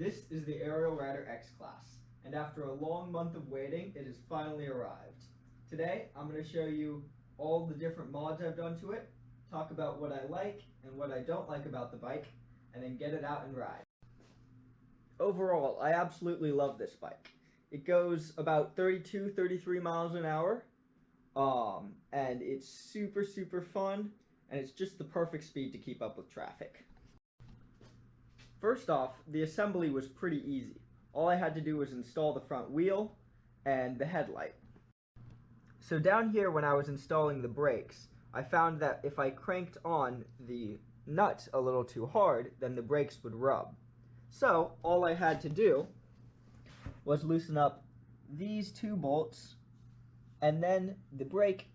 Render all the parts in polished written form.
This is the Ariel Rider X Class, and after a long month of waiting, it has finally arrived. Today, I'm going to show you all the different mods I've done to it, talk about what I like and what I don't like about the bike, and then get it out and ride. Overall, I absolutely love this bike. It goes about 33 miles an hour, and it's super fun, and it's just the perfect speed to keep up with traffic. First off, the assembly was pretty easy. All I had to do was install the front wheel and the headlight. So down here when I was installing the brakes, I found that if I cranked on the nut a little too hard, then the brakes would rub. So all I had to do was loosen up these two bolts, and then the brake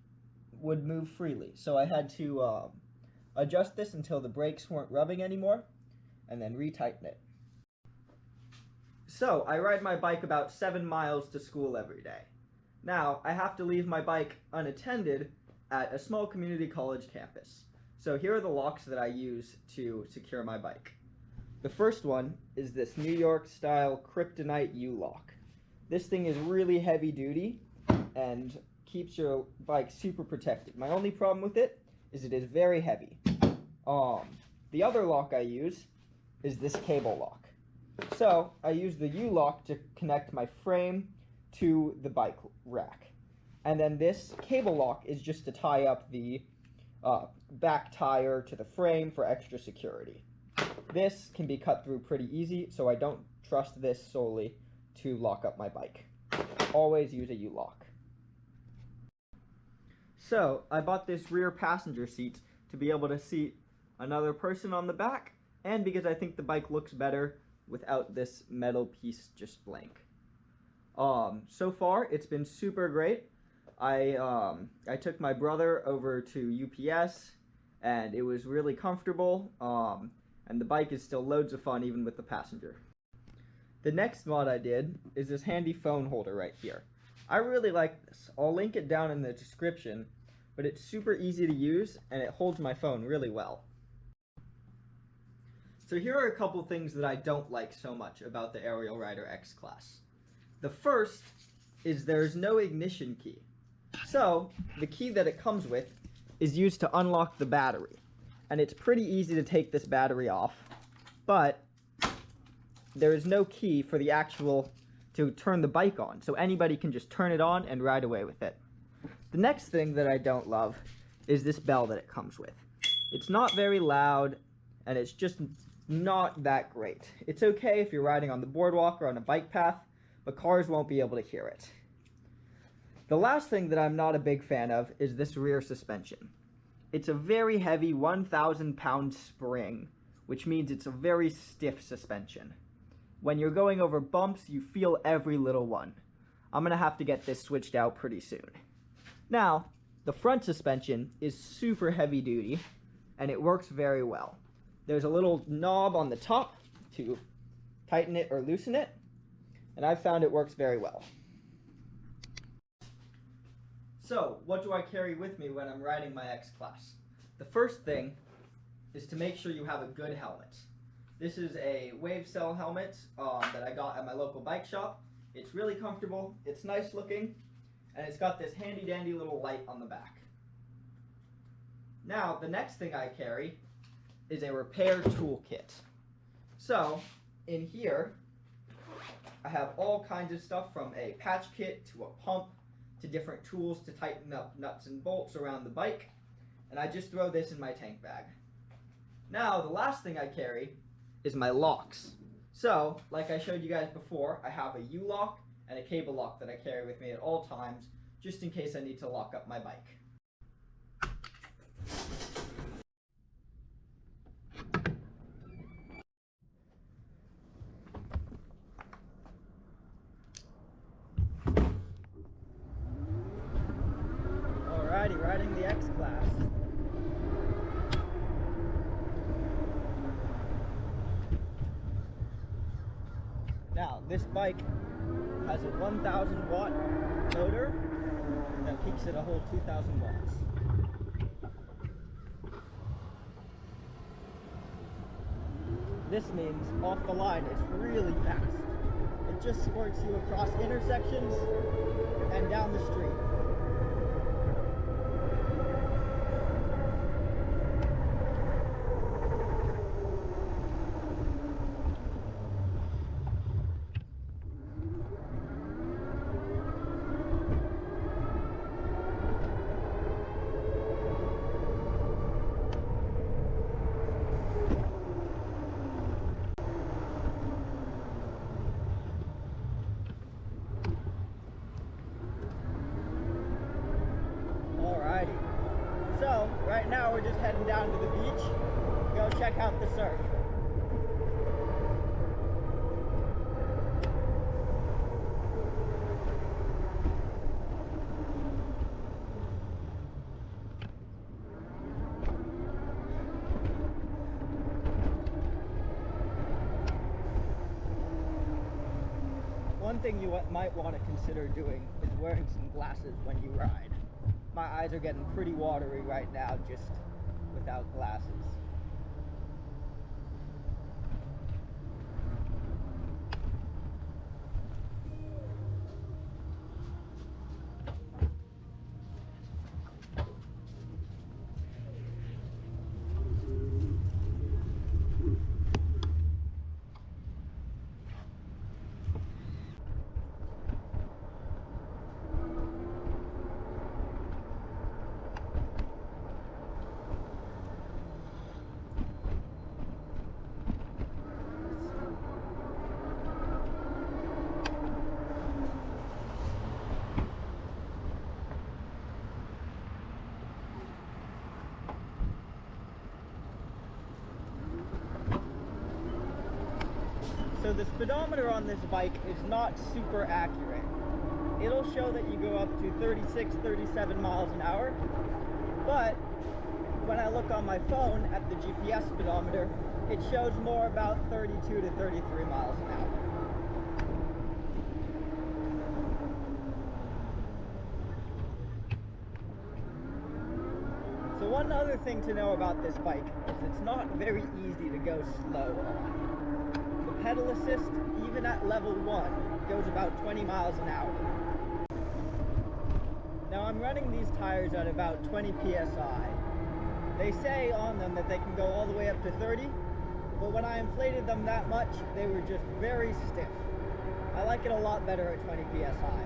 would move freely. So I had to adjust this until the brakes weren't rubbing anymore, and then retighten it. So I ride my bike about 7 miles to school every day. Now I have to leave my bike unattended at a small community college campus. So here are the locks that I use to secure my bike. The first one is this New York style kryptonite ULock. This thing is really heavy duty and keeps your bike super protected. My only problem with it is very heavy. The other lock I use is this cable lock. So I use the ULock to connect my frame to the bike rack. And then this cable lock is just to tie up the back tire to the frame for extra security. This can be cut through pretty easy, so I don't trust this solely to lock up my bike. Always use a ULock. So I bought this rear passenger seat to be able to seat another person on the back, and because I think the bike looks better without this metal piece just blank. So far, it's been super great. I took my brother over to UPS, and it was really comfortable, and the bike is still loads of fun even with the passenger. The next mod I did is this handy phone holder right here. I really like this. I'll link it down in the description, but it's super easy to use, and it holds my phone really well. So here are a couple things that I don't like so much about the Ariel Rider X Class. The first is there's no ignition key. So the key that it comes with is used to unlock the battery. And it's pretty easy to take this battery off, but there is no key for the to turn the bike on. So anybody can just turn it on and ride away with it. The next thing that I don't love is this bell that it comes with. It's not very loud, and it's just not that great. It's okay if you're riding on the boardwalk or on a bike path, but cars won't be able to hear it. The last thing that I'm not a big fan of is this rear suspension. It's a very heavy 1,000-pound spring, which means it's a very stiff suspension. When you're going over bumps, you feel every little one. I'm gonna have to get this switched out pretty soon. Now, the front suspension is super heavy duty, and it works very well. There's a little knob on the top to tighten it or loosen it, and I've found it works very well. So, what do I carry with me when I'm riding my X Class? The first thing is to make sure you have a good helmet. This is a Wave Cell helmet that I got at my local bike shop. It's really comfortable, it's nice looking, and it's got this handy dandy little light on the back. Now, the next thing I carry is a repair toolkit. So, in here, I have all kinds of stuff from a patch kit to a pump to different tools to tighten up nuts and bolts around the bike, and I just throw this in my tank bag. Now, the last thing I carry is my locks. So, like I showed you guys before, I have a ULock and a cable lock that I carry with me at all times, just in case I need to lock up my bike. Alrighty, riding the X Class. Now, this bike has a 1,000 watt motor that peaks at a whole 2,000 watts. This means off the line it's really fast. It just squirts you across intersections and down the street. So, right now we're just heading down to the beach, go check out the surf. One thing you might want to consider doing is wearing some glasses when you ride. My eyes are getting pretty watery right now just without glasses. So the speedometer on this bike is not super accurate. It'll show that you go up to 36, 37 miles an hour, but when I look on my phone at the GPS speedometer, it shows more about 32 to 33 miles an hour. So one other thing to know about this bike is it's not very easy to go slow on. The pedal assist, even at level 1, goes about 20 miles an hour. Now I'm running these tires at about 20 psi. They say on them that they can go all the way up to 30, but when I inflated them that much, they were just very stiff. I like it a lot better at 20 psi.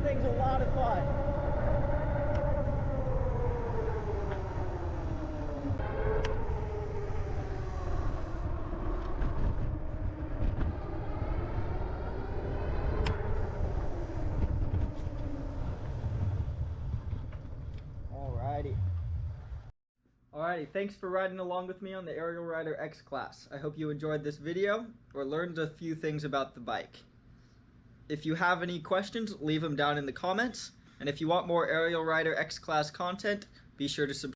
Thing's a lot of fun. Alrighty, thanks for riding along with me on the Ariel Rider X class. I hope you enjoyed this video or learned a few things about the bike. If you have any questions, leave them down in the comments. And if you want more Ariel Rider X class content, be sure to subscribe.